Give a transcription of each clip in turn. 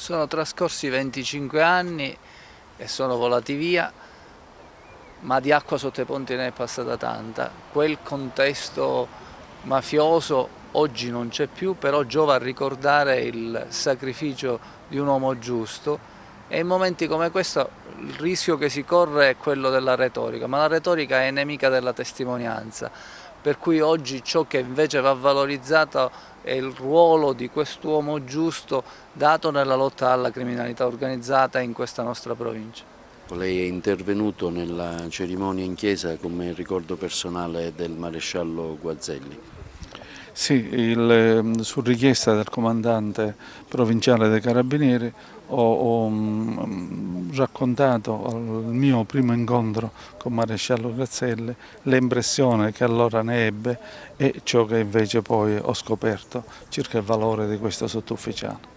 Sono trascorsi 25 anni e sono volati via, ma di acqua sotto i ponti ne è passata tanta. Quel contesto mafioso oggi non c'è più, però giova a ricordare il sacrificio di un uomo giusto, e in momenti come questo il rischio che si corre è quello della retorica, ma la retorica è nemica della testimonianza, per cui oggi ciò che invece va valorizzato è il ruolo di quest'uomo giusto dato nella lotta alla criminalità organizzata in questa nostra provincia. Lei è intervenuto nella cerimonia in chiesa come ricordo personale del maresciallo Guazelli. Sì, su richiesta del comandante provinciale dei Carabinieri ho raccontato al mio primo incontro con Maresciallo Guazelli l'impressione che allora ne ebbe e ciò che invece poi ho scoperto circa il valore di questo sottufficiale.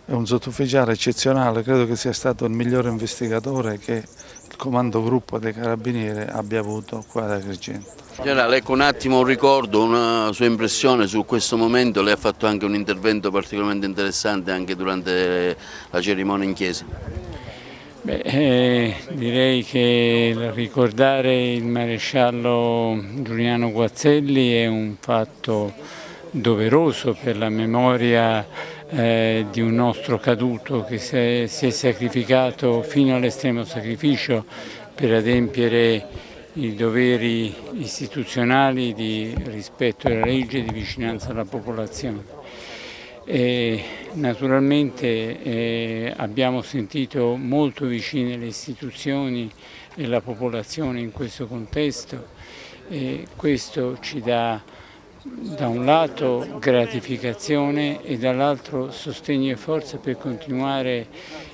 È un sottufficiale eccezionale, credo che sia stato il migliore investigatore che il comando gruppo dei Carabinieri abbia avuto qua ad Agrigento. Generale, ecco un attimo un ricordo, una sua impressione su questo momento. Lei ha fatto anche un intervento particolarmente interessante anche durante la cerimonia in chiesa. Direi che ricordare il maresciallo Giuliano Guazelli è un fatto doveroso per la memoria di un nostro caduto che si è sacrificato fino all'estremo sacrificio per adempiere i doveri istituzionali di rispetto della legge e di vicinanza alla popolazione. Naturalmente abbiamo sentito molto vicine le istituzioni e la popolazione in questo contesto, e questo ci dà da un lato gratificazione e dall'altro sostegno e forza per continuare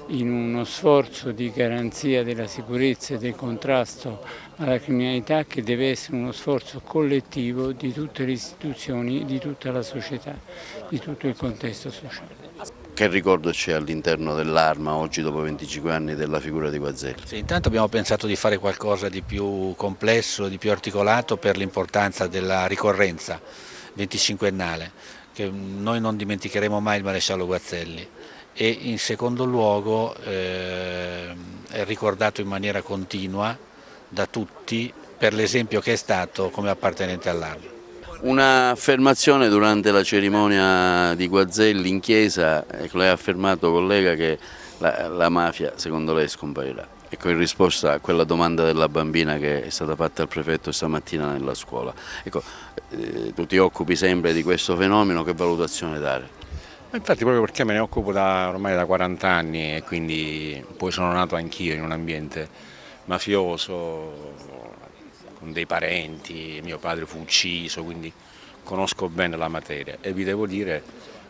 in uno sforzo di garanzia della sicurezza e del contrasto alla criminalità, che deve essere uno sforzo collettivo di tutte le istituzioni, di tutta la società, di tutto il contesto sociale. Che ricordo c'è all'interno dell'Arma oggi dopo 25 anni della figura di Guazelli? Sì, intanto abbiamo pensato di fare qualcosa di più complesso, di più articolato per l'importanza della ricorrenza 25ennale, che noi non dimenticheremo mai il maresciallo Guazelli, e in secondo luogo è ricordato in maniera continua da tutti per l'esempio che è stato come appartenente all'Arma. Un'affermazione durante la cerimonia di Guazelli in chiesa, lei ha affermato, collega, che la mafia secondo lei scomparirà. Ecco, in risposta a quella domanda della bambina che è stata fatta al prefetto stamattina nella scuola. Ecco, tu ti occupi sempre di questo fenomeno, che valutazione dare? Infatti proprio perché me ne occupo ormai da 40 anni e quindi poi sono nato anch'io in un ambiente mafioso, con dei parenti, mio padre fu ucciso, quindi conosco bene la materia e vi devo dire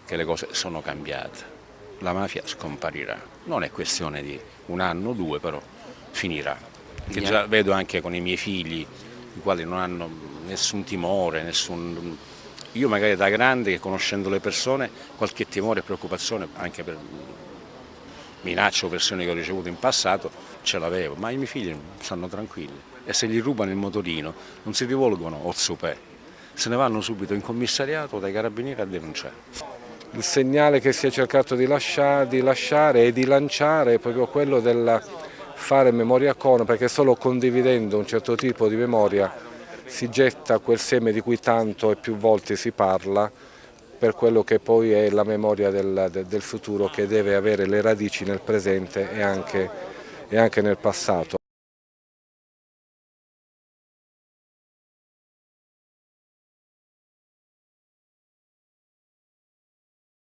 che le cose sono cambiate. La mafia scomparirà, non è questione di un anno o due, però finirà. Che già vedo anche con i miei figli, i quali non hanno nessun timore, io magari da grande, che conoscendo le persone, qualche timore e preoccupazione anche per minacce o pressioni che ho ricevuto in passato ce l'avevo, ma i miei figli stanno tranquilli. E se gli rubano il motorino non si rivolgono al SUPE, se ne vanno subito in commissariato dai carabinieri a denunciare. Il segnale che si è cercato di lasciare e di lanciare è proprio quello del fare memoria con, perché solo condividendo un certo tipo di memoria si getta quel seme di cui tanto e più volte si parla, per quello che poi è la memoria del futuro, che deve avere le radici nel presente e anche nel passato.